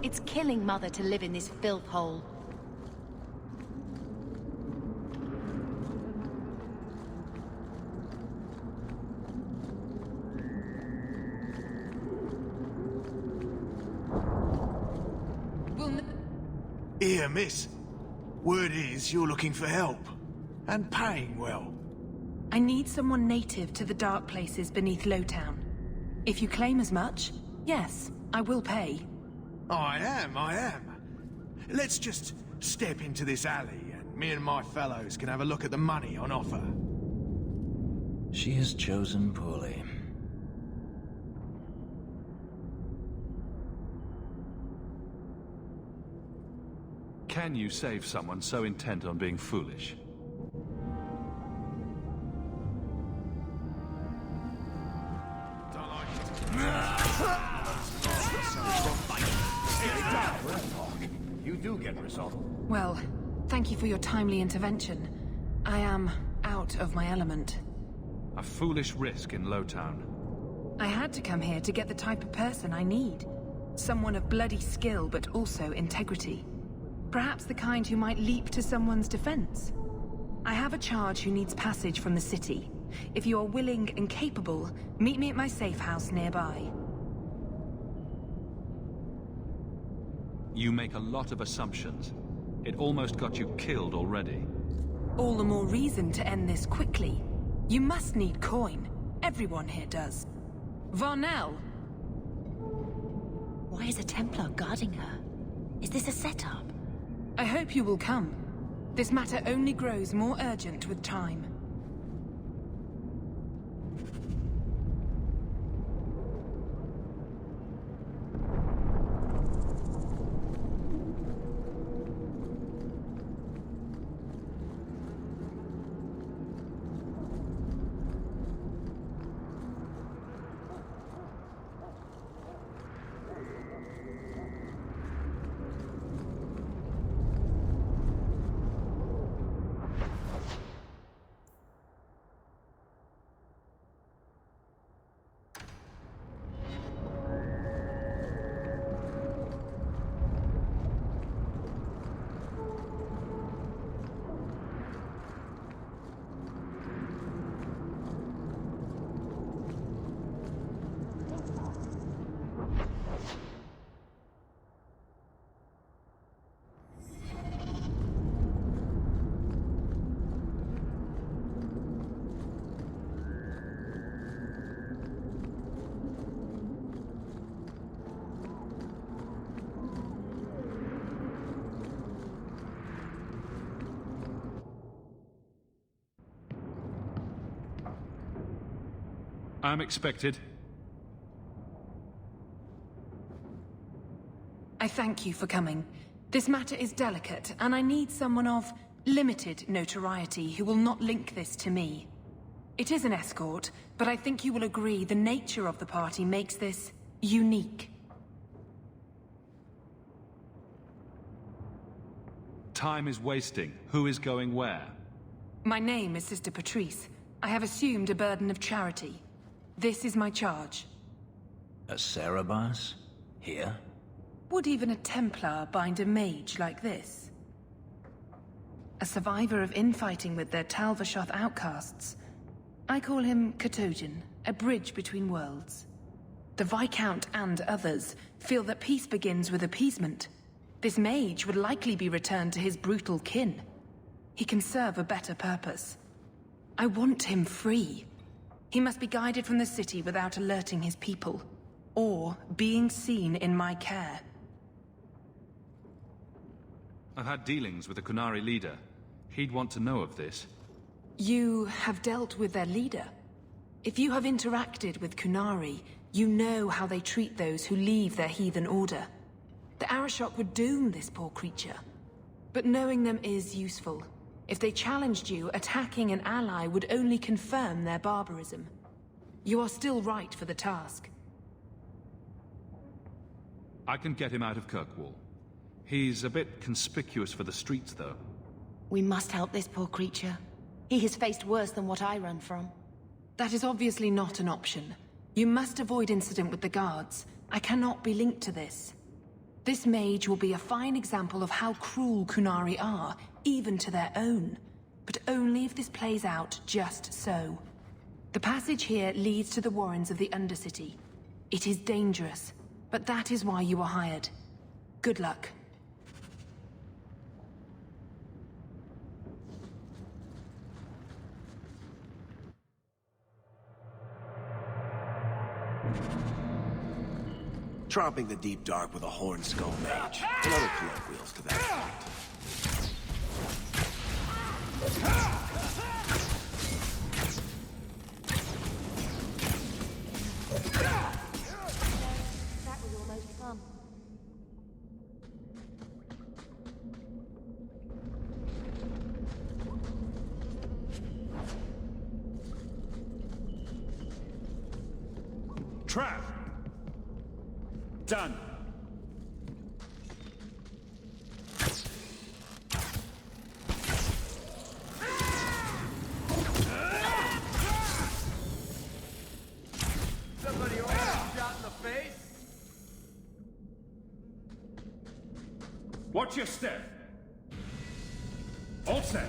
It's killing Mother to live in this filth hole. Here, miss. Word is you're looking for help. And paying well. I need someone native to the dark places beneath Lowtown. If you claim as much, yes, I will pay. I am. Let's just step into this alley and me and my fellows can have a look at the money on offer. She has chosen poorly. Can you save someone so intent on being foolish? You do get results. Well, thank you for your timely intervention. I am out of my element. A foolish risk in Lowtown. I had to come here to get the type of person I need. Someone of bloody skill, but also integrity. Perhaps the kind who might leap to someone's defense. I have a charge who needs passage from the city. If you are willing and capable, meet me at my safe house nearby. You make a lot of assumptions. It almost got you killed already. All the more reason to end this quickly. You must need coin. Everyone here does. Varnell! Why is a Templar guarding her? Is this a setup? I hope you will come. This matter only grows more urgent with time. I'm expected. I thank you for coming. This matter is delicate, and I need someone of limited notoriety who will not link this to me. It is an escort, but I think you will agree the nature of the party makes this unique. Time is wasting. Who is going where? My name is Sister Patrice. I have assumed a burden of charity. This is my charge. A Cerebas? Here? Would even a Templar bind a mage like this? A survivor of infighting with their Tal Vashoth outcasts. I call him Katojan, a bridge between worlds. The Viscount and others feel that peace begins with appeasement. This mage would likely be returned to his brutal kin. He can serve a better purpose. I want him free. He must be guided from the city without alerting his people, or being seen in my care. I've had dealings with the Qunari leader. He'd want to know of this. You have dealt with their leader? If you have interacted with Qunari, you know how they treat those who leave their heathen order. The Arishok would doom this poor creature. But knowing them is useful. If they challenged you, attacking an ally would only confirm their barbarism. You are still right for the task. I can get him out of Kirkwall. He's a bit conspicuous for the streets, though. We must help this poor creature. He has faced worse than what I run from. That is obviously not an option. You must avoid incident with the guards. I cannot be linked to this. This mage will be a fine example of how cruel Kunari are, even to their own. But only if this plays out just so. The passage here leads to the warrens of the Undercity. It is dangerous, but that is why you were hired. Good luck. Tromping the deep dark with a horn skull mage, and other colloquials to that effect. That was almost fun. Trav! Done. Somebody already shot in the face? Watch your step. All set.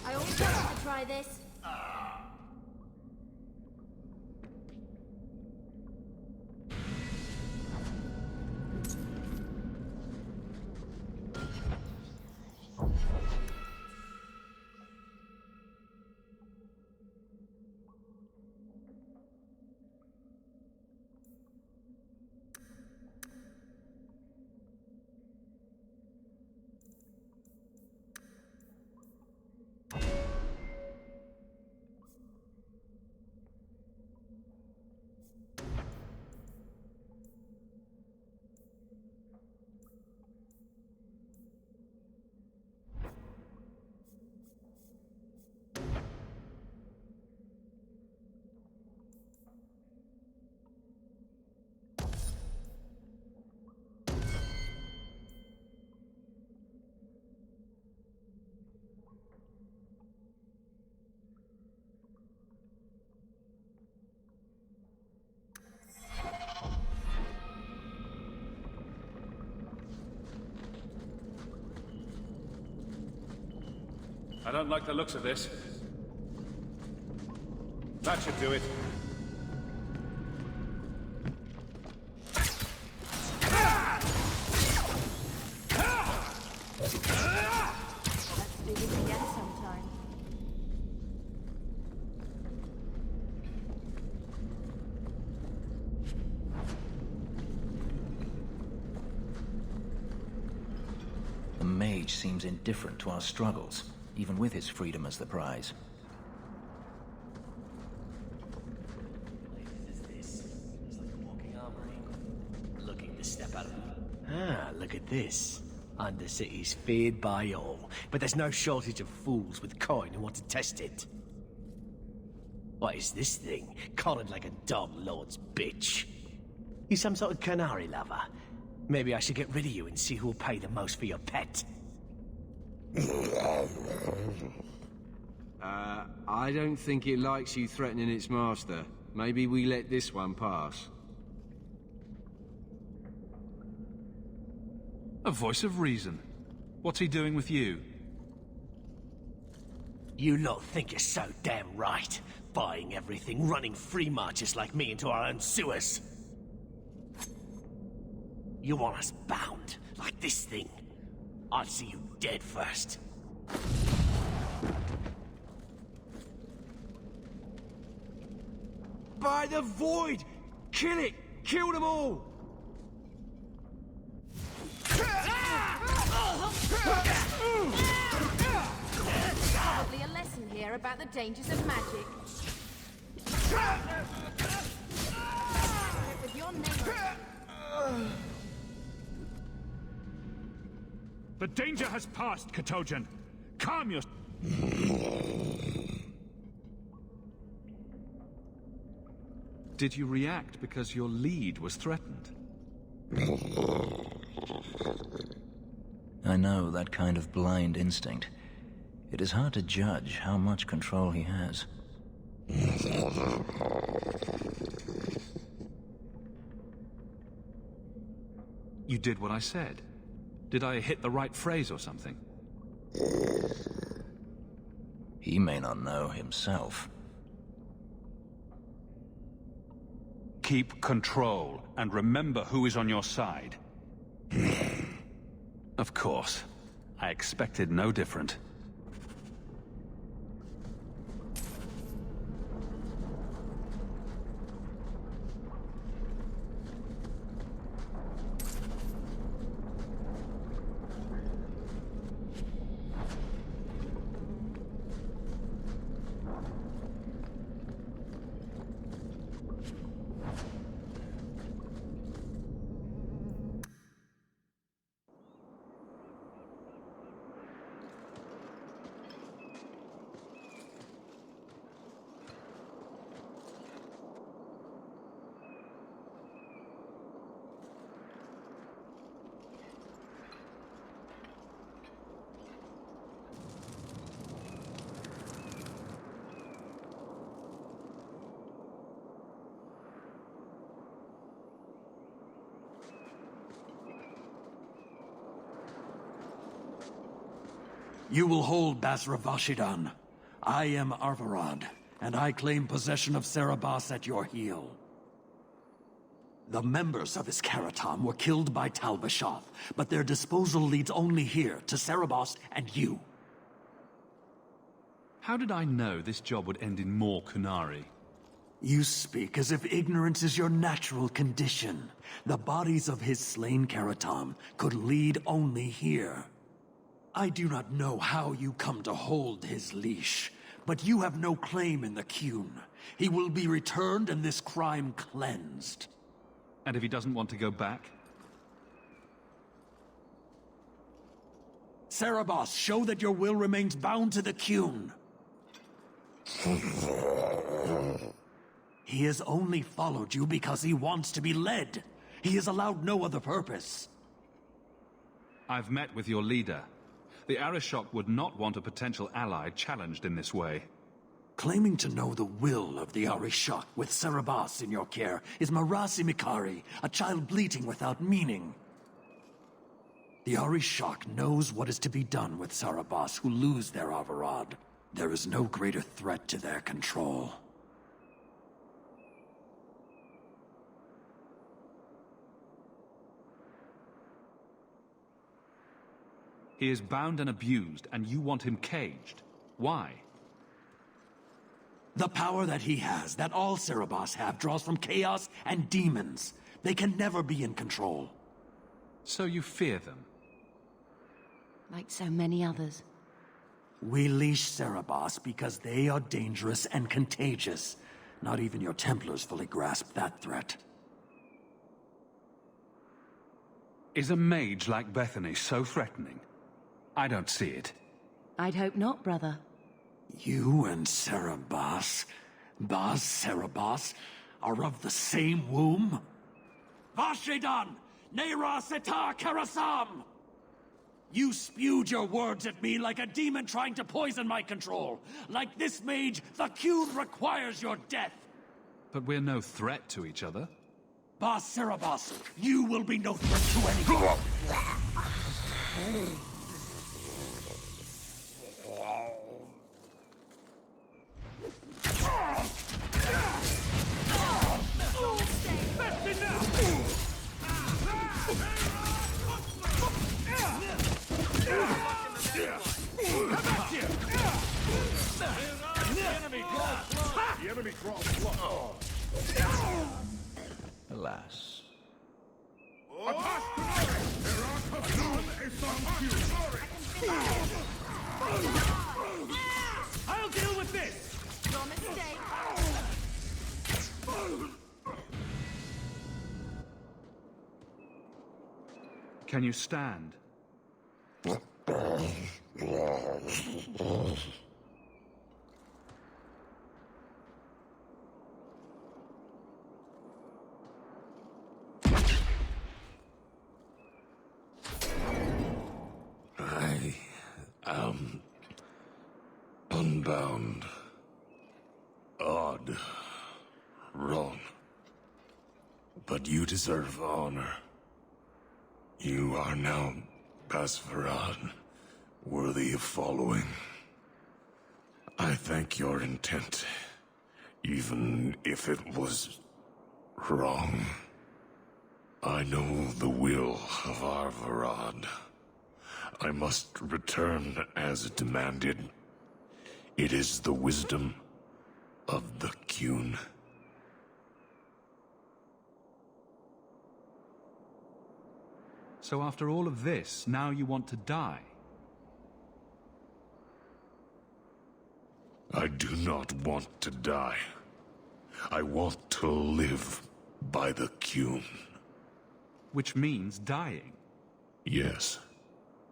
I always wanted to try this. I don't like the looks of this. That should do it. Let's do this again sometime. The mage seems indifferent to our struggles, even with his freedom as the prize. Looking to step out of... Ah, look at this. Undercity's feared by all, but there's no shortage of fools with coin who want to test it. What is this thing? Collared like a dog lord's bitch. You some sort of canary lover? Maybe I should get rid of you and see who will pay the most for your pet. I don't think it likes you threatening its master. Maybe we let this one pass. A voice of reason. What's he doing with you? You lot think you're so damn right. Buying everything, running free marches like me into our own sewers. You want us bound, like this thing? I'll see you dead first. By the void! Kill it! Kill them all! Probably a lesson here about the dangers of magic. With your name. The danger has passed, Katojan. Calm your... Did you react because your lead was threatened? I know that kind of blind instinct. It is hard to judge how much control he has. You did what I said. Did I hit the right phrase or something? He may not know himself. Keep control, and remember who is on your side. Of course. I expected no different. You will hold Basra Vashidan. I am Arvarad, and I claim possession of Serabas at your heel. The members of Iskaratam were killed by Tal Vashoth, but their disposal leads only here, to Serabas and you. How did I know this job would end in more Kunari? You speak as if ignorance is your natural condition. The bodies of his slain Karatam could lead only here. I do not know how you come to hold his leash, but you have no claim in the Qun. He will be returned and this crime cleansed. And if he doesn't want to go back? Serabas, show that your will remains bound to the Qun. He has only followed you because he wants to be led. He has allowed no other purpose. I've met with your leader. The Arishok would not want a potential ally challenged in this way. Claiming to know the will of the Arishok with Serabas in your care is Marasi Mikari, a child bleating without meaning. The Arishok knows what is to be done with Serabas who lose their Avarad. There is no greater threat to their control. He is bound and abused, and you want him caged. Why? The power that he has, that all Serabas have, draws from chaos and demons. They can never be in control. So you fear them? Like so many others. We leash Serabas because they are dangerous and contagious. Not even your Templars fully grasp that threat. Is a mage like Bethany so threatening? I don't see it. I'd hope not, brother. You and Serabas, Bas Serabas, are of the same womb? Vashidan! Neira Setar Karasam! You spewed your words at me like a demon trying to poison my control. Like this mage, the Qun requires your death. But we're no threat to each other. Bas Serabas, you will be no threat to anyone. Alas. I'll deal with this! Your mistake. Can you stand? Unbound. Odd. Wrong. But you deserve honor. You are now Basvarad, worthy of following. I thank your intent, even if it was wrong. I know the will of Arvarad. I must return as demanded. It is the wisdom of the Qun. So after all of this, now you want to die? I do not want to die. I want to live by the Qun. Which means dying. Yes.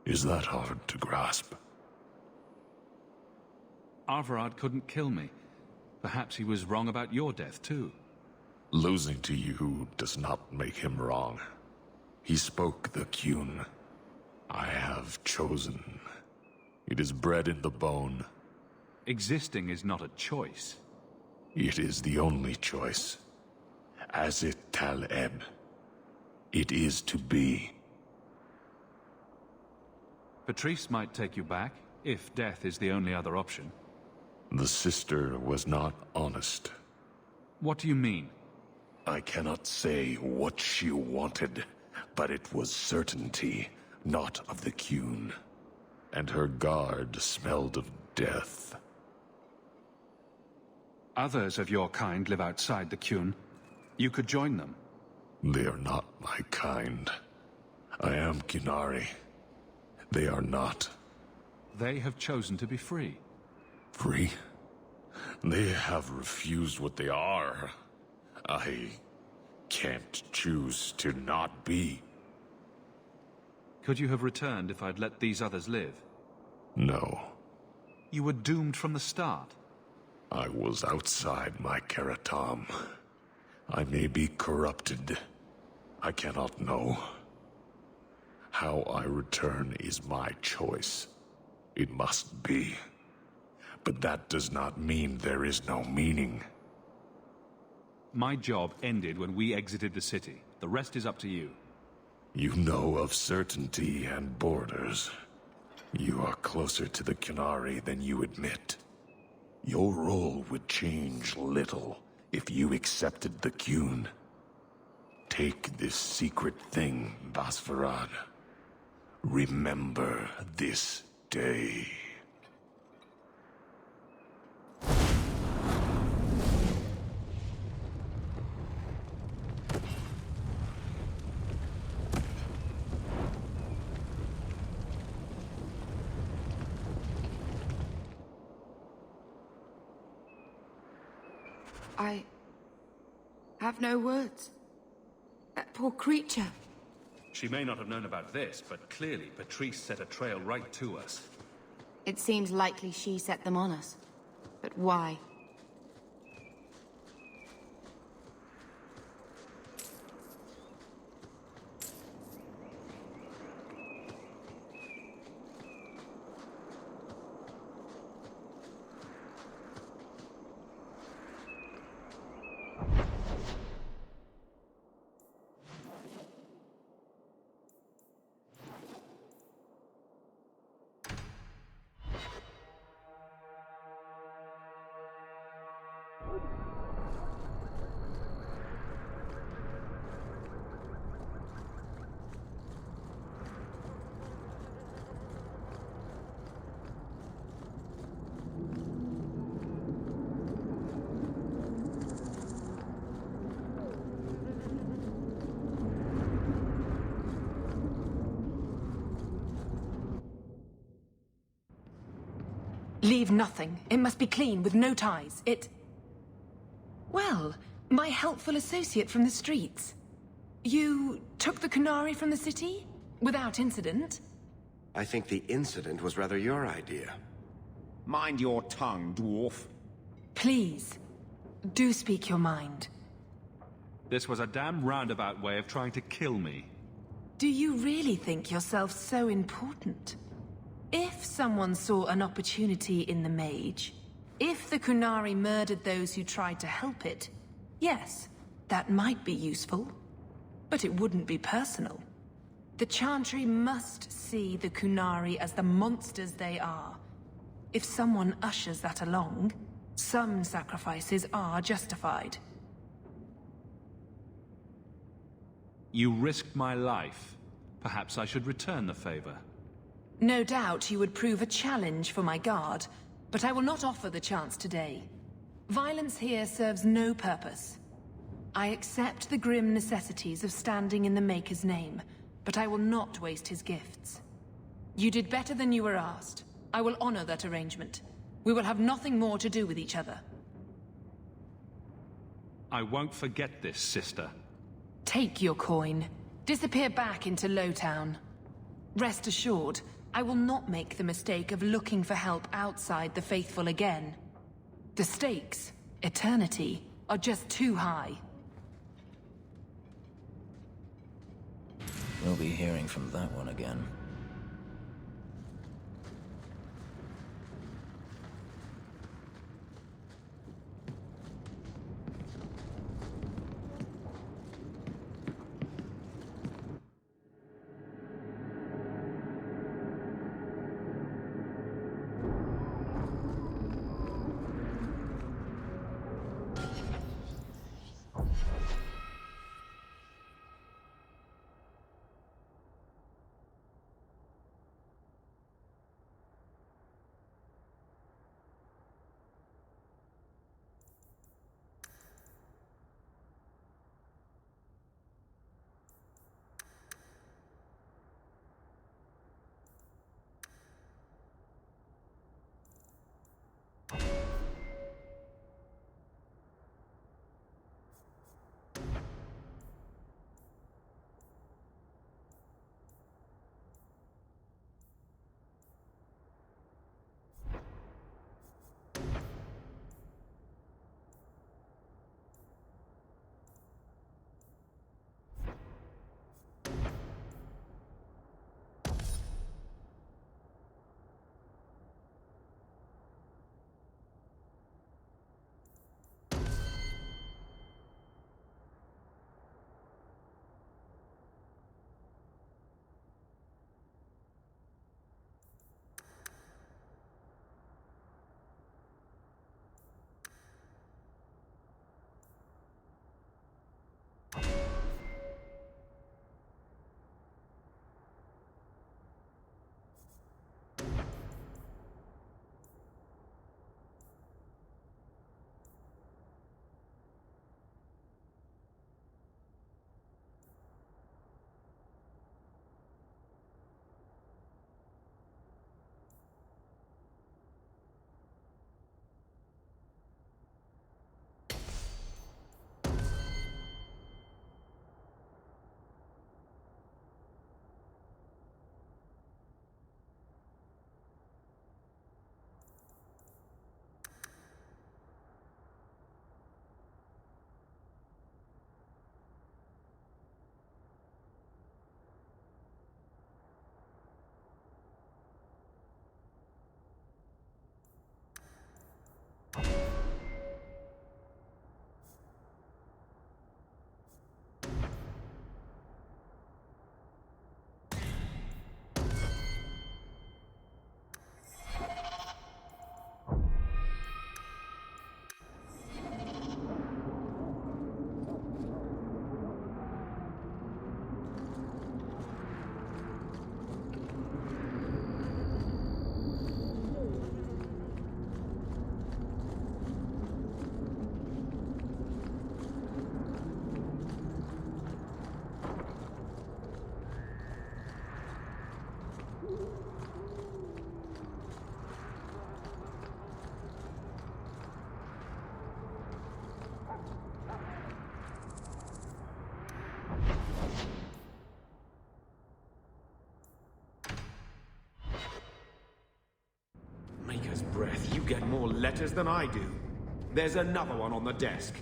Is that hard to grasp? Arvarad couldn't kill me. Perhaps he was wrong about your death, too. Losing to you does not make him wrong. He spoke the Qun. I have chosen. It is bred in the bone. Existing is not a choice. It is the only choice. As it Taleb. It is to be. Patrice might take you back, if death is the only other option. The sister was not honest. What do you mean? I cannot say what she wanted, but it was certainty, not of the Qun. And her guard smelled of death. Others of your kind live outside the Qun. You could join them. They are not my kind. I am Qunari. They are not. They have chosen to be free. Free? They have refused what they are. I can't choose to not be. Could you have returned if I'd let these others live? No. You were doomed from the start. I was outside my Karatam. I may be corrupted. I cannot know. How I return is my choice. It must be. But that does not mean there is no meaning. My job ended when we exited the city. The rest is up to you. You know of certainty and borders. You are closer to the Qunari than you admit. Your role would change little if you accepted the Qun. Take this secret thing, Basvarad. Remember this day. I have no words. That poor creature. She may not have known about this, but clearly Patrice set a trail right to us. It seems likely she set them on us. But why? Leave nothing. It must be clean, with no ties. Well, my helpful associate from the streets. You took the Qunari from the city? Without incident? I think the incident was rather your idea. Mind your tongue, dwarf. Please, do speak your mind. This was a damn roundabout way of trying to kill me. Do you really think yourself so important? If someone saw an opportunity in the mage, if the Kunari murdered those who tried to help it, yes, that might be useful. But it wouldn't be personal. The Chantry must see the Kunari as the monsters they are. If someone ushers that along, some sacrifices are justified. You risked my life. Perhaps I should return the favor. No doubt you would prove a challenge for my guard, but I will not offer the chance today. Violence here serves no purpose. I accept the grim necessities of standing in the Maker's name, but I will not waste his gifts. You did better than you were asked. I will honor that arrangement. We will have nothing more to do with each other. I won't forget this, sister. Take your coin. Disappear back into Lowtown. Rest assured, I will not make the mistake of looking for help outside the Faithful again. The stakes, eternity, are just too high. We'll be hearing from that one again. Maker's breath, you get more letters than I do. There's another one on the desk.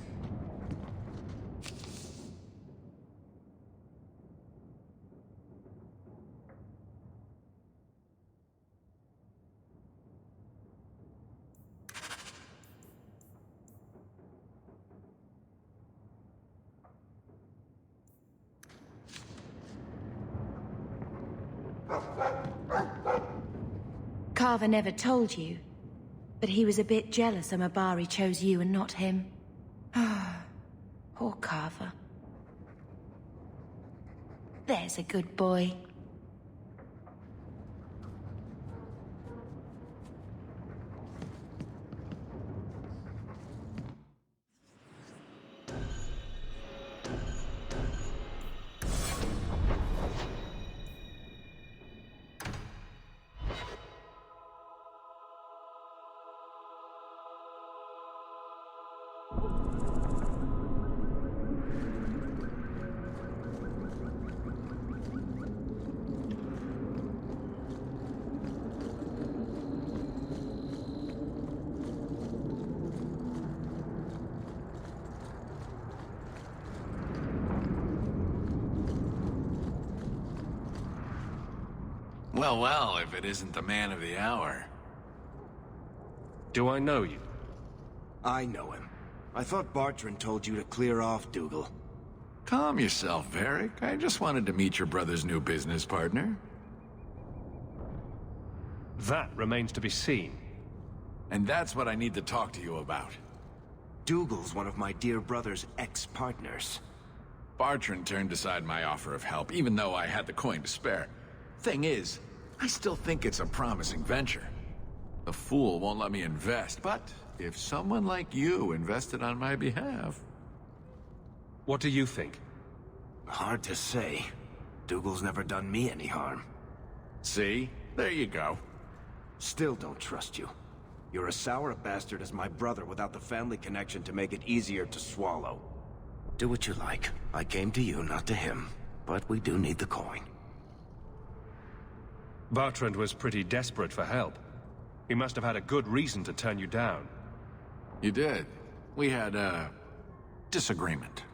Carver never told you, but he was a bit jealous Amabari chose you and not him. Poor Carver. There's a good boy. Well, well, if it isn't the man of the hour. Do I know you? I know him. I thought Bartrand told you to clear off, Dougal. Calm yourself, Varric. I just wanted to meet your brother's new business partner. That remains to be seen. And that's what I need to talk to you about. Dougal's one of my dear brother's ex-partners. Bartrand turned aside my offer of help, even though I had the coin to spare. Thing is, I still think it's a promising venture. The fool won't let me invest, but if someone like you invested on my behalf... What do you think? Hard to say. Dougal's never done me any harm. See? There you go. Still don't trust you. You're as sour a bastard as my brother without the family connection to make it easier to swallow. Do what you like. I came to you, not to him. But we do need the coin. Bartrand was pretty desperate for help. He must have had a good reason to turn you down. You did. We had a disagreement.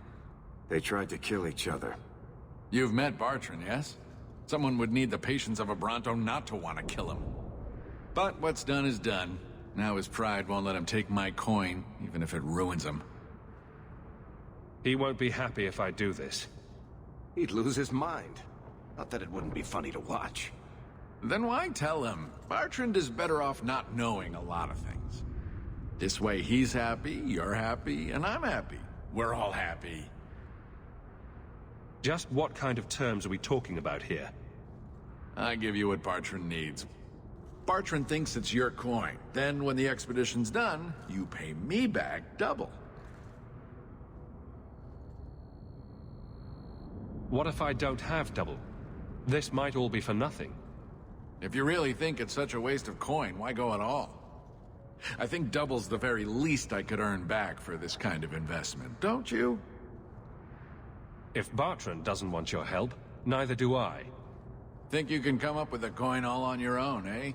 They tried to kill each other. You've met Bartrand, yes? Someone would need the patience of a Bronto not to want to kill him. But what's done is done. Now his pride won't let him take my coin, even if it ruins him. He won't be happy if I do this. He'd lose his mind. Not that it wouldn't be funny to watch. Then why tell him? Bartrand is better off not knowing a lot of things. This way he's happy, you're happy, and I'm happy. We're all happy. Just what kind of terms are we talking about here? I give you what Bartrand needs. Bartrand thinks it's your coin. Then when the expedition's done, you pay me back double. What if I don't have double? This might all be for nothing. If you really think it's such a waste of coin, why go at all? I think double's the very least I could earn back for this kind of investment, don't you? If Bartrand doesn't want your help, neither do I. Think you can come up with a coin all on your own, eh?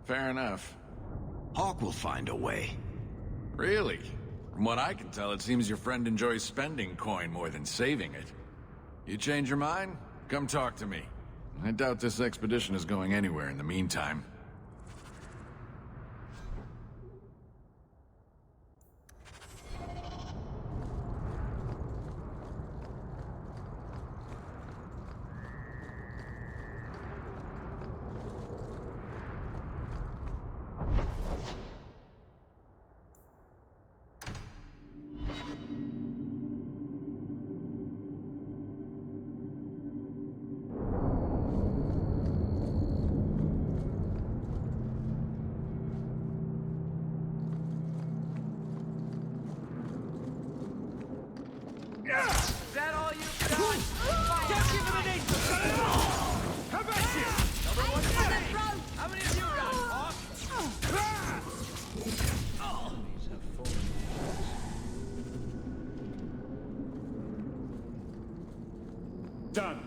Fair enough. Hawke will find a way. Really? From what I can tell, it seems your friend enjoys spending coin more than saving it. You change your mind? Come talk to me. I doubt this expedition is going anywhere in the meantime. Is that all you've got? Don't give him an inch! Come back here! Number one down! How many of you got, Hawke? Done.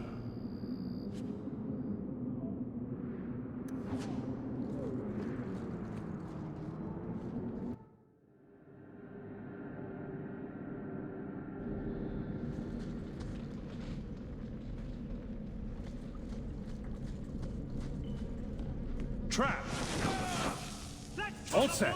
Trap! All set.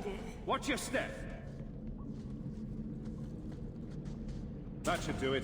did it. Watch your step. That should do it.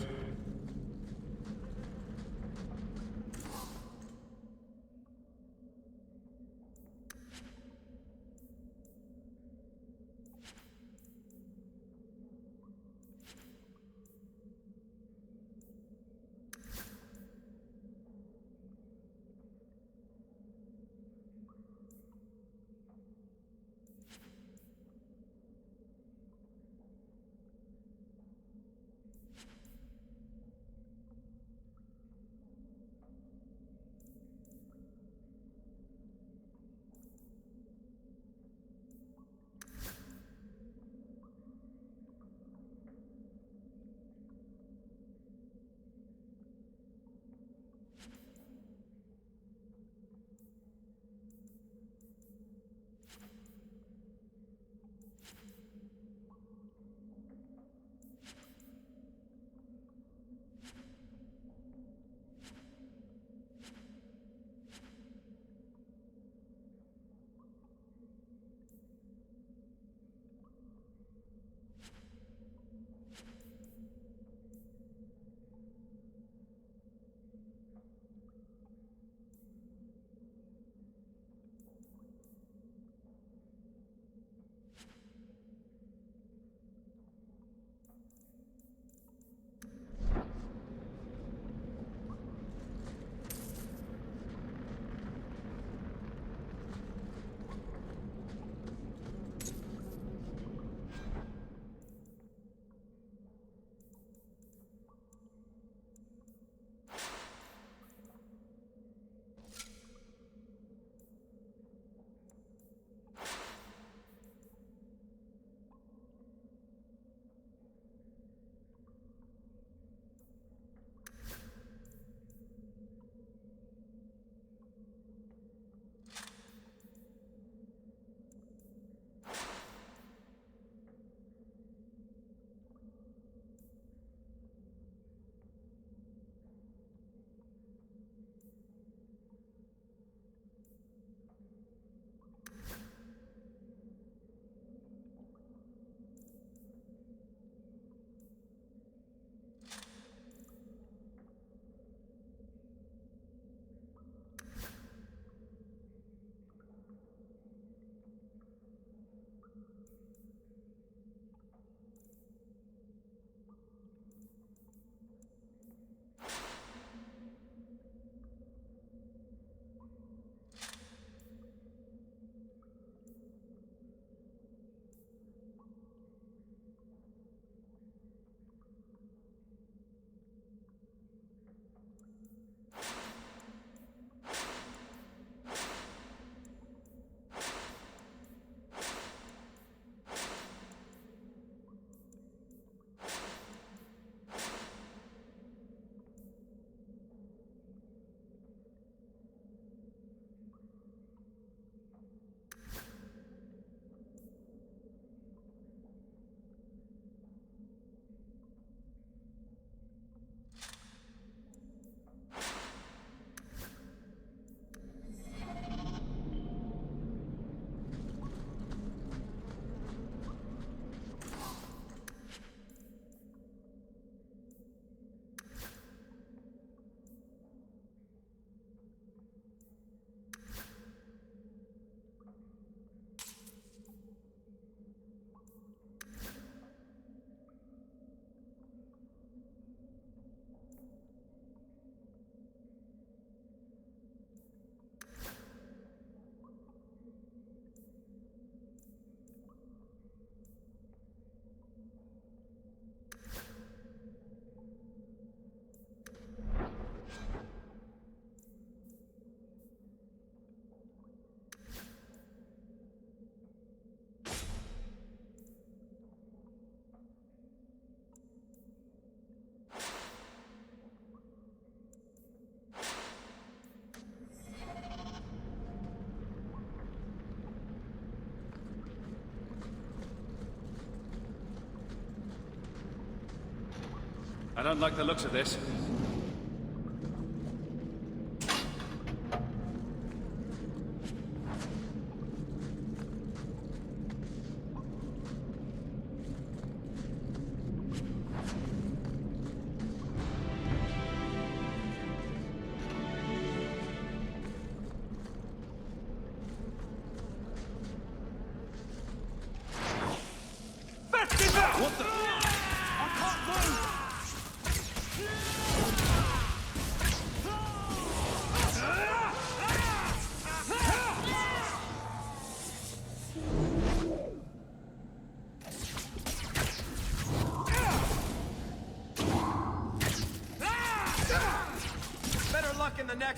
I don't like the looks of this.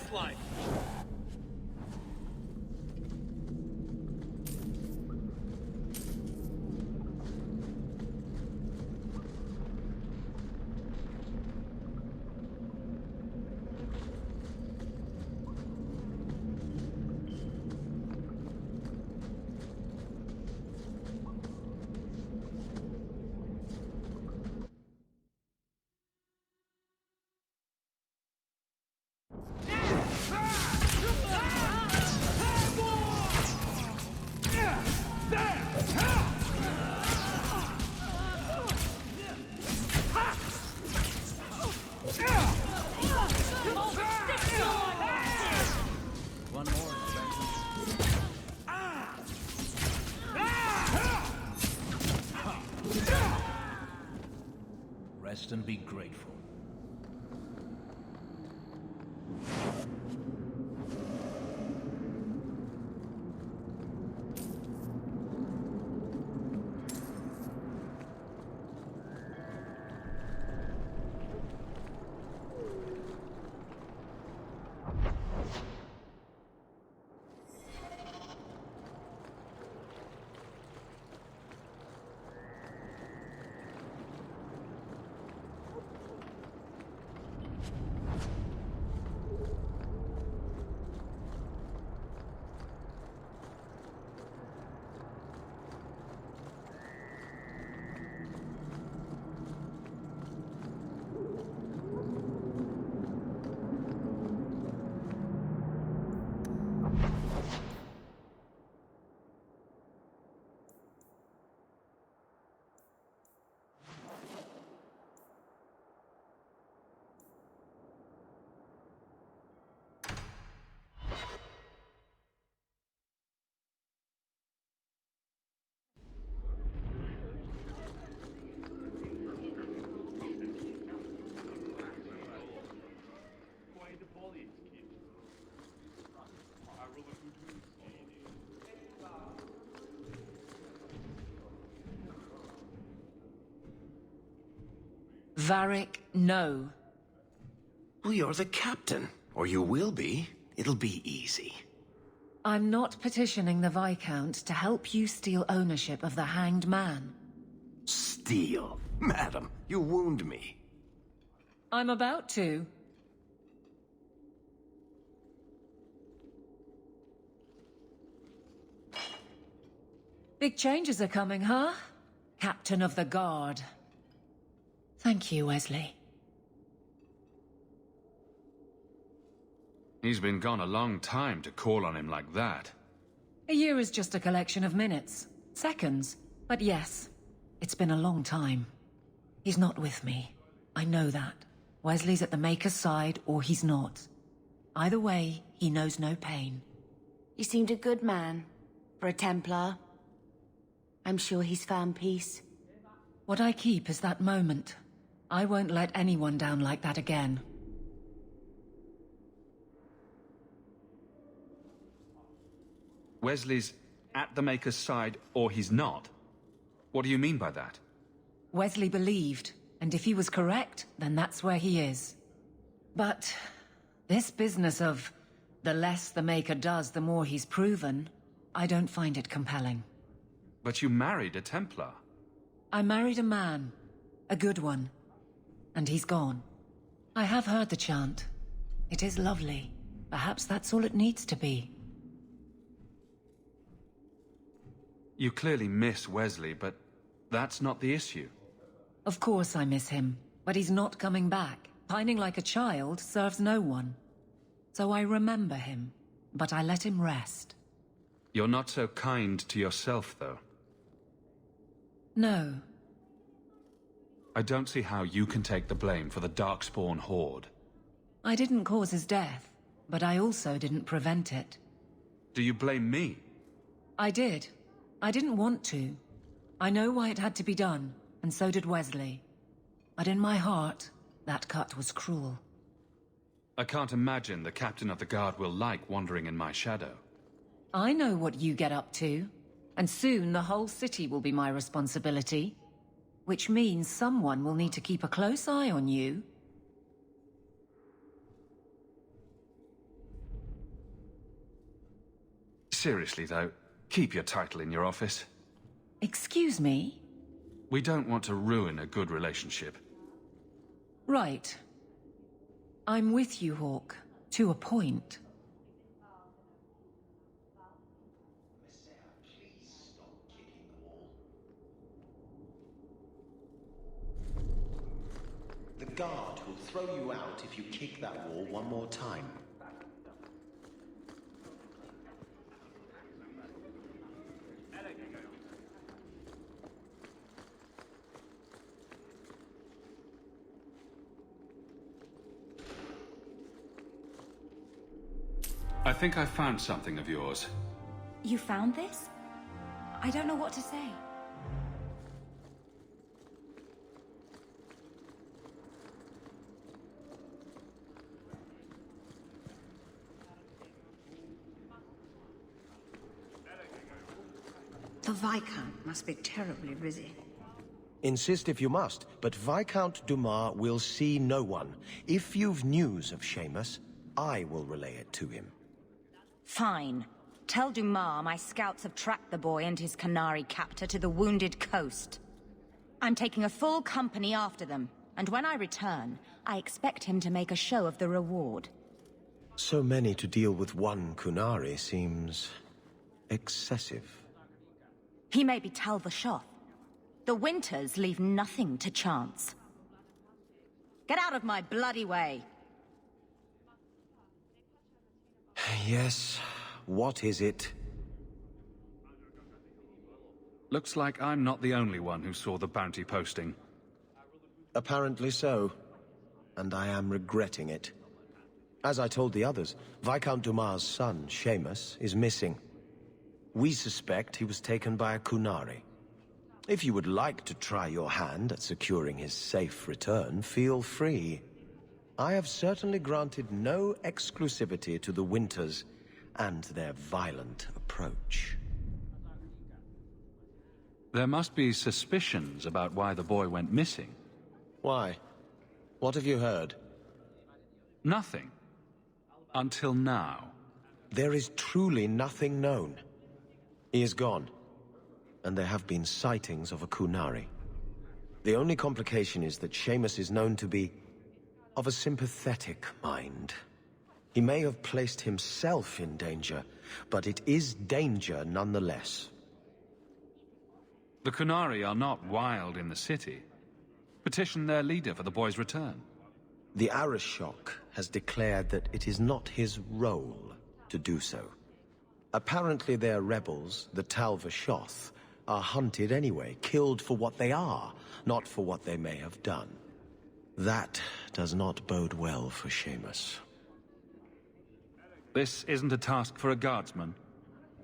this life. One more. Rest and be grateful. Varric, no. Well, you're the captain. Or you will be. It'll be easy. I'm not petitioning the Viscount to help you steal ownership of the Hanged Man. Steal? Madam, you wound me. I'm about to. Big changes are coming, huh? Captain of the Guard. Thank you, Wesley. He's been gone a long time to call on him like that. A year is just a collection of minutes. Seconds. But yes, it's been a long time. He's not with me. I know that. Wesley's at the Maker's side, or he's not. Either way, he knows no pain. You seemed a good man. For a Templar. I'm sure he's found peace. What I keep is that moment. I won't let anyone down like that again. Wesley's at the Maker's side, or he's not? What do you mean by that? Wesley believed, and if he was correct, then that's where he is. But this business of the less the Maker does, the more he's proven, I don't find it compelling. But you married a Templar. I married a man. A good one. And he's gone. I have heard the chant. It is lovely. Perhaps that's all it needs to be. You clearly miss Wesley, but that's not the issue. Of course I miss him, but he's not coming back. Pining like a child serves no one. So I remember him, but I let him rest. You're not so kind to yourself, though. No. I don't see how you can take the blame for the Darkspawn Horde. I didn't cause his death, but I also didn't prevent it. Do you blame me? I did. I didn't want to. I know why it had to be done, and so did Wesley. But in my heart, that cut was cruel. I can't imagine the Captain of the Guard will like wandering in my shadow. I know what you get up to, and soon the whole city will be my responsibility. Which means someone will need to keep a close eye on you. Seriously, though, keep your title in your office. Excuse me? We don't want to ruin a good relationship. Right. I'm with you, Hawk. To a point. The guard will throw you out if you kick that wall one more time. I think I found something of yours. You found this? I don't know what to say. The Viscount must be terribly busy. Insist if you must, but Viscount Dumas will see no one. If you've news of Seamus, I will relay it to him. Fine. Tell Dumas my scouts have tracked the boy and his Canary captor to the Wounded Coast. I'm taking a full company after them, and when I return, I expect him to make a show of the reward. So many to deal with one Kunari seems excessive. He may be Tal Vashoth. The Winters leave nothing to chance. Get out of my bloody way! Yes, what is it? Looks like I'm not the only one who saw the bounty posting. Apparently so, and I am regretting it. As I told the others, Viscount Dumas' son, Seamus, is missing. We suspect he was taken by a Kunari. If you would like to try your hand at securing his safe return, feel free. I have certainly granted no exclusivity to the Winters and their violent approach. There must be suspicions about why the boy went missing. Why? What have you heard? Nothing. Until now. There is truly nothing known. He is gone, and there have been sightings of a Kunari. The only complication is that Seamus is known to be of a sympathetic mind. He may have placed himself in danger, but it is danger nonetheless. The Kunari are not wild in the city. Petition their leader for the boy's return. The Arishok has declared that it is not his role to do so. Apparently their rebels, the Tal Vashoth, are hunted anyway, killed for what they are, not for what they may have done. That does not bode well for Seamus. This isn't a task for a guardsman.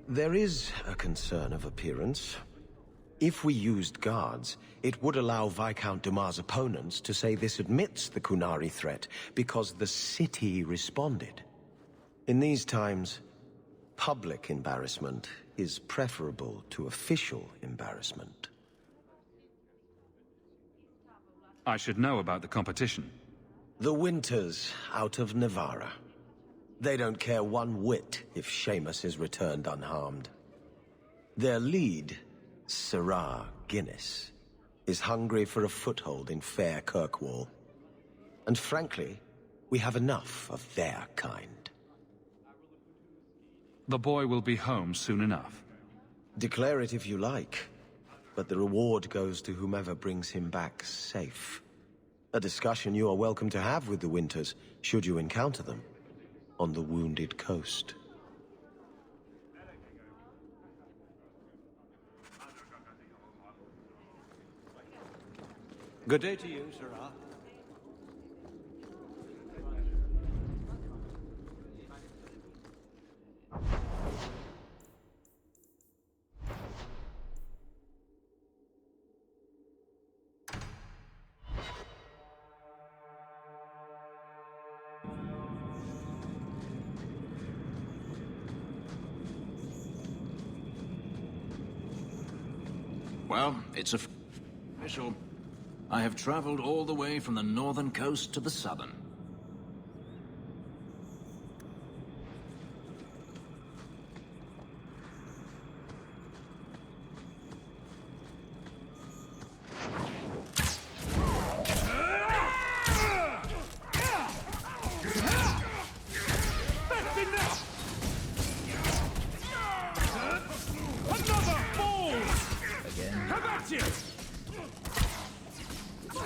There is a concern of appearance. If we used guards, it would allow Viscount Dumas' opponents to say this admits the Kunari threat because the city responded. In these times, public embarrassment is preferable to official embarrassment. I should know about the competition. The Winters out of Navarra. They don't care one whit if Seamus is returned unharmed. Their lead, Sirrah Guinness, is hungry for a foothold in fair Kirkwall. And frankly, we have enough of their kind. The boy will be home soon enough. Declare it if you like, but the reward goes to whomever brings him back safe. A discussion you are welcome to have with the Winters, should you encounter them, on the Wounded Coast. Good day to you, Sirrah. Well, it's official. I have traveled all the way from the northern coast to the southern. you!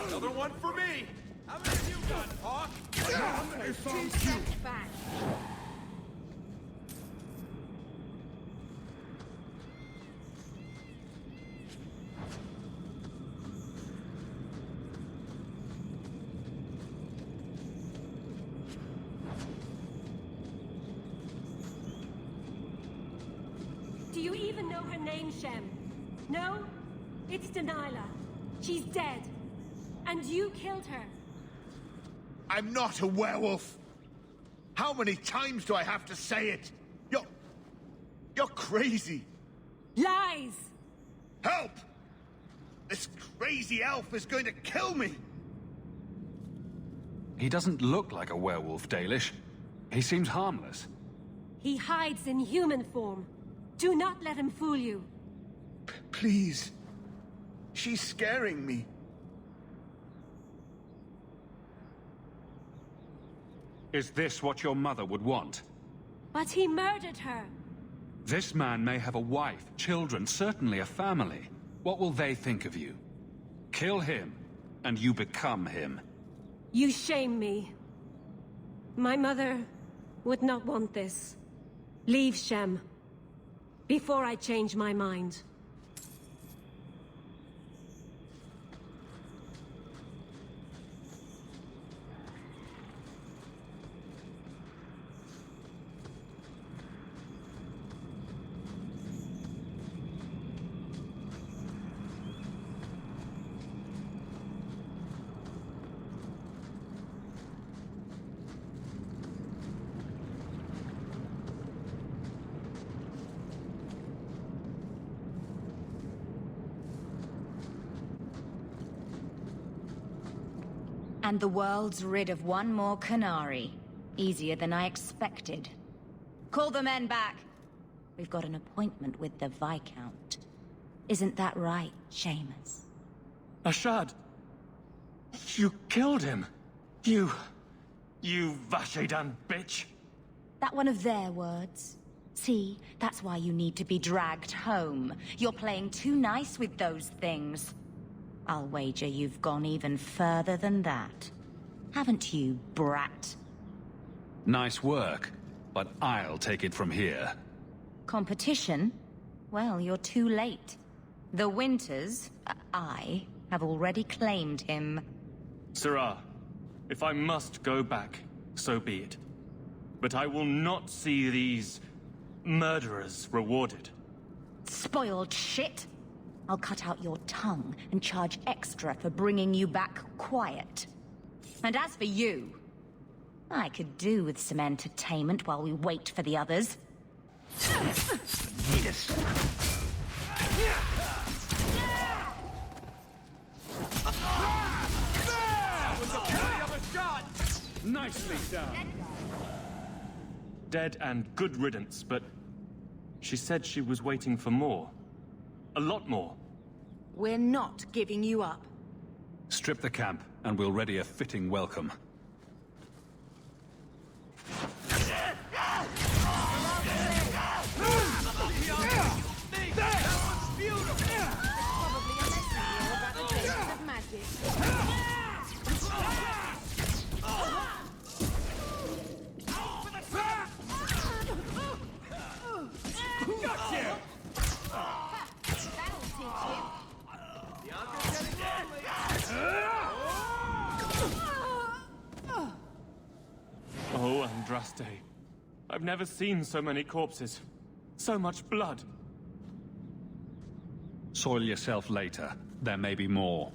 Another one for me! How many have you got, Hawk? I found you! Back. Do you even know her name, Shem? No? It's Delilah. She's dead. And you killed her. I'm not a werewolf! How many times do I have to say it? You're crazy! Lies! Help! This crazy elf is going to kill me! He doesn't look like a werewolf, Dalish. He seems harmless. He hides in human form. Do not let him fool you. Please. She's scaring me. Is this what your mother would want? But he murdered her. This man may have a wife, children, certainly a family. What will they think of you? Kill him, and you become him. You shame me. My mother would not want this. Leave, Shem. Before I change my mind. And the world's rid of one more Canary. Easier than I expected. Call the men back. We've got an appointment with the Viscount. Isn't that right, Seamus? Ashad! You killed him! You Vashedan bitch! That one of their words? See, that's why you need to be dragged home. You're playing too nice with those things. I'll wager you've gone even further than that. Haven't you, brat? Nice work, but I'll take it from here. Competition? Well, you're too late. The Winters, I, have already claimed him. Sirrah, if I must go back, so be it. But I will not see these murderers rewarded. Spoiled shit! I'll cut out your tongue and charge extra for bringing you back quiet. And as for you, I could do with some entertainment while we wait for the others. Yes. That was a pretty of a shot! Nicely done. Dead and good riddance, but she said she was waiting for more. A lot more. We're not giving you up. Strip the camp, and we'll ready a fitting welcome. Oh, Andraste. I've never seen so many corpses. So much blood. Soil yourself later. There may be more.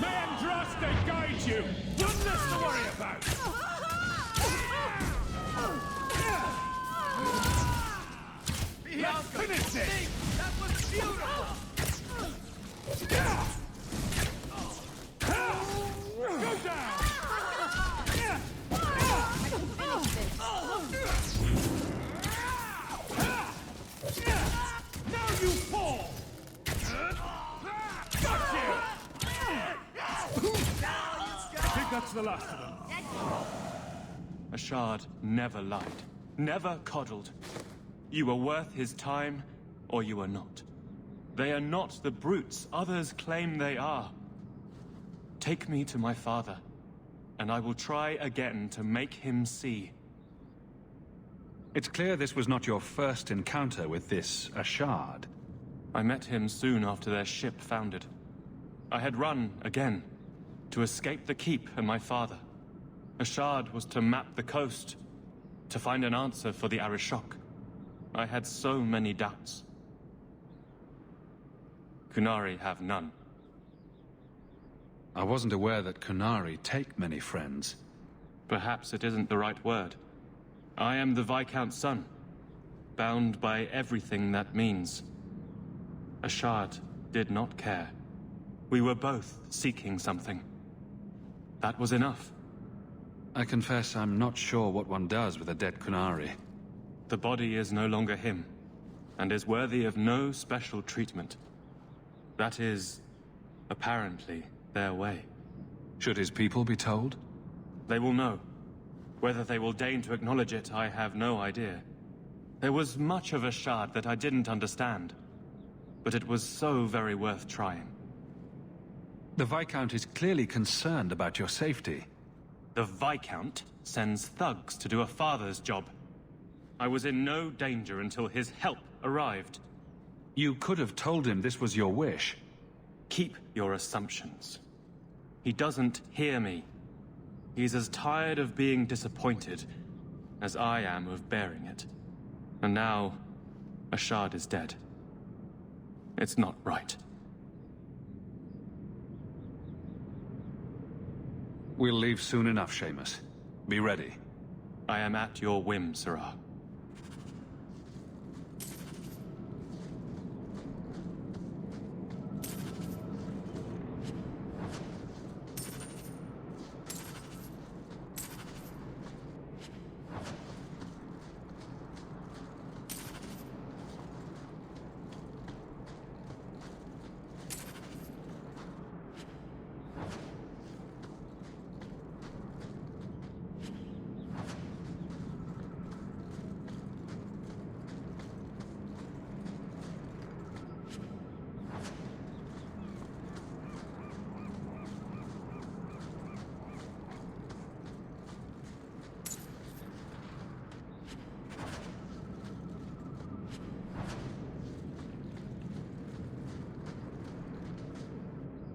May Andraste guide you! One less to worry about! Let's finish it! That was beautiful! Go down! Now you fall! Got you! I think that's the last of them. Ashard never lied, never coddled. You were worth his time, or you are not. They are not the brutes others claim they are. Take me to my father, and I will try again to make him see. It's clear this was not your first encounter with this Ashard. I met him soon after their ship foundered. I had run again, to escape the Keep and my father. Ashard was to map the coast, to find an answer for the Arishok. I had so many doubts. Kunari have none. I wasn't aware that Kunari take many friends. Perhaps it isn't the right word. I am the Viscount's son, bound by everything that means. Ashard did not care. We were both seeking something. That was enough. I confess I'm not sure what one does with a dead Kunari. The body is no longer him, and is worthy of no special treatment. That is, apparently, their way. Should his people be told? They will know. Whether they will deign to acknowledge it, I have no idea. There was much of Ashard that I didn't understand, but it was so very worth trying. The Viscount is clearly concerned about your safety. The Viscount sends thugs to do a father's job. I was in no danger until his help arrived. You could have told him this was your wish. Keep your assumptions. He doesn't hear me. He's as tired of being disappointed as I am of bearing it. And now, Ashard is dead. It's not right. We'll leave soon enough, Seamus. Be ready. I am at your whim, Sirrah.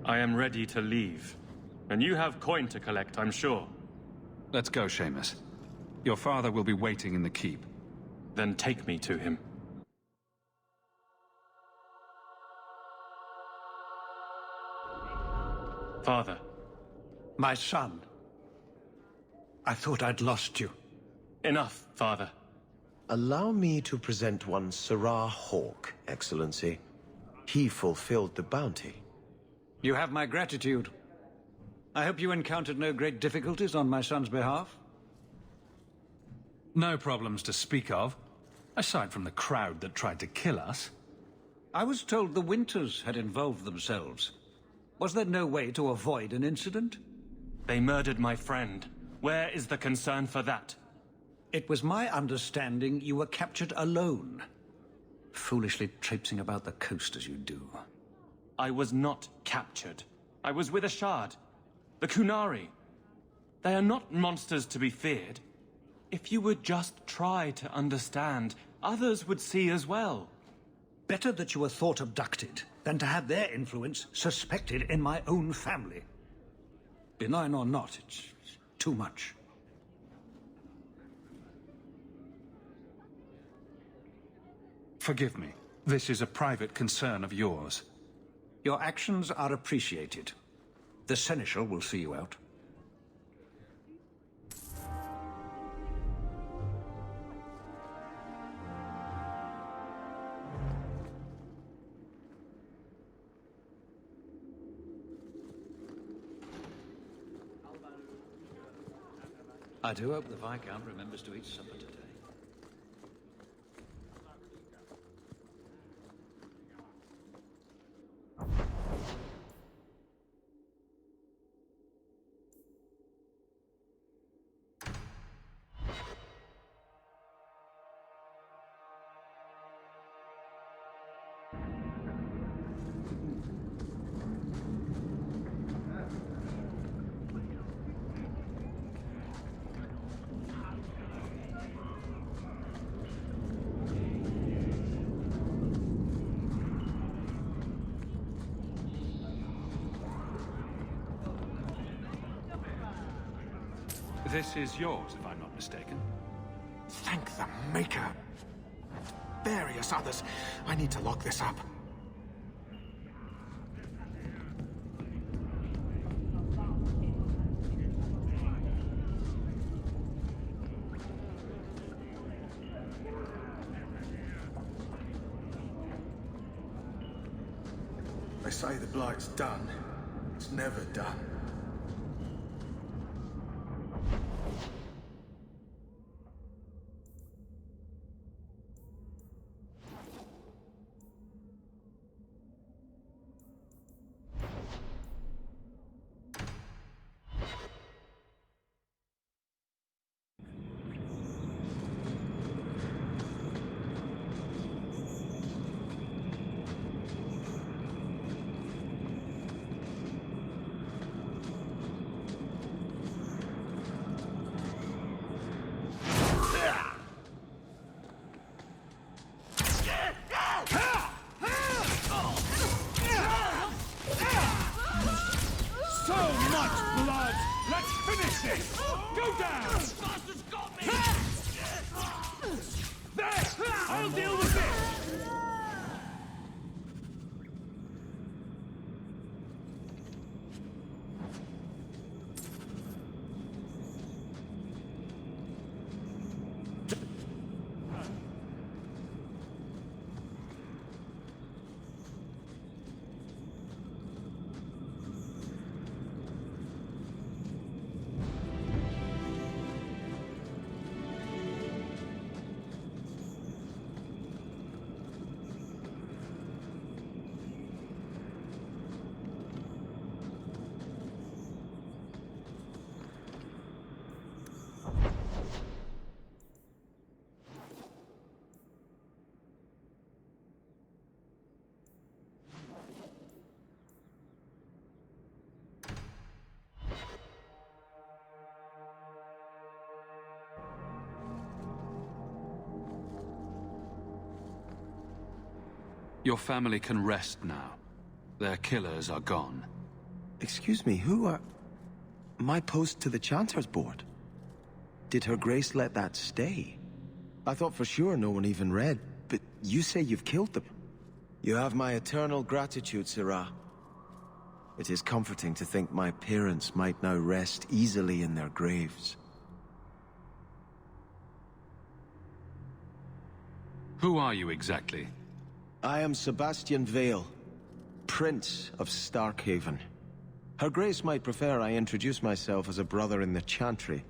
I am ready to leave. And you have coin to collect, I'm sure. Let's go, Seamus. Your father will be waiting in the keep. Then take me to him. Father. My son. I thought I'd lost you. Enough, Father. Allow me to present one Sirrah Hawke, Excellency. He fulfilled the bounty. You have my gratitude. I hope you encountered no great difficulties on my son's behalf? No problems to speak of, aside from the crowd that tried to kill us. I was told the Winters had involved themselves. Was there no way to avoid an incident? They murdered my friend. Where is the concern for that? It was my understanding you were captured alone. Foolishly traipsing about the coast as you do. I was not captured. I was with Ashard. The Kunari. They are not monsters to be feared. If you would just try to understand, others would see as well. Better that you were thought abducted than to have their influence suspected in my own family. Benign or not, it's too much. Forgive me. This is a private concern of yours. Your actions are appreciated. The Seneschal will see you out. I do hope the Viscount remembers to eat supper today. This is yours, if I'm not mistaken. Thank the Maker. Various others. I need to lock this up. They say the Blight's done. It's never done. Go down! Bastard's got me! There! I'll deal with this! Your family can rest now. Their killers are gone. Excuse me, who are... My post to the Chanter's Board? Did Her Grace let that stay? I thought for sure no one even read, but you say you've killed them. You have my eternal gratitude, Sirah. It is comforting to think my parents might now rest easily in their graves. Who are you exactly? I am Sebastian Vale, Prince of Starkhaven. Her Grace might prefer I introduce myself as a brother in the Chantry,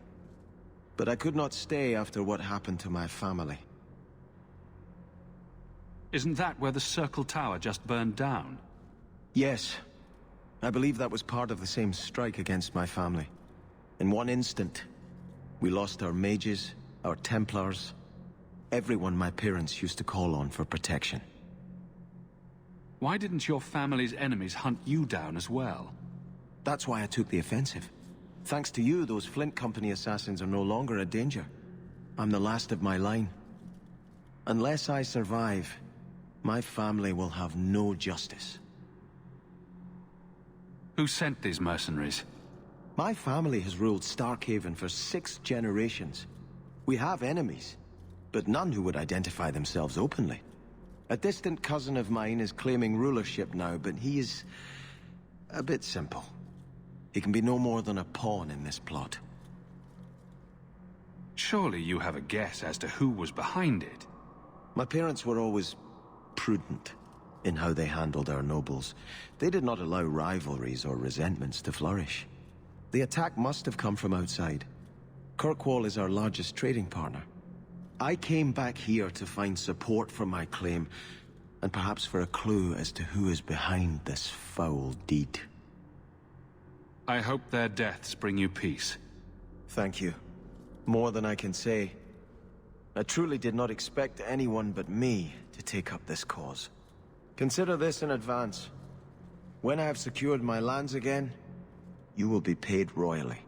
but I could not stay after what happened to my family. Isn't that where the Circle Tower just burned down? Yes. I believe that was part of the same strike against my family. In one instant, we lost our mages, our Templars, everyone my parents used to call on for protection. Why didn't your family's enemies hunt you down as well? That's why I took the offensive. Thanks to you, those Flint Company assassins are no longer a danger. I'm the last of my line. Unless I survive, my family will have no justice. Who sent these mercenaries? My family has ruled Starkhaven for 6 generations. We have enemies, but none who would identify themselves openly. A distant cousin of mine is claiming rulership now, but he is a bit simple. He can be no more than a pawn in this plot. Surely you have a guess as to who was behind it. My parents were always prudent in how they handled our nobles. They did not allow rivalries or resentments to flourish. The attack must have come from outside. Kirkwall is our largest trading partner. I came back here to find support for my claim, and perhaps for a clue as to who is behind this foul deed. I hope their deaths bring you peace. Thank you. More than I can say. I truly did not expect anyone but me to take up this cause. Consider this in advance. When I have secured my lands again, you will be paid royally.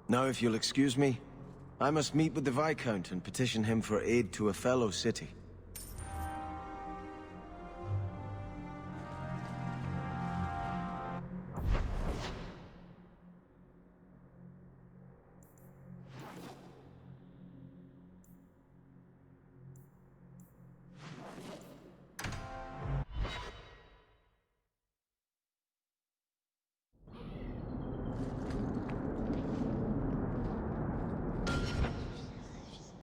Now, if you'll excuse me, I must meet with the Viscount and petition him for aid to a fellow city.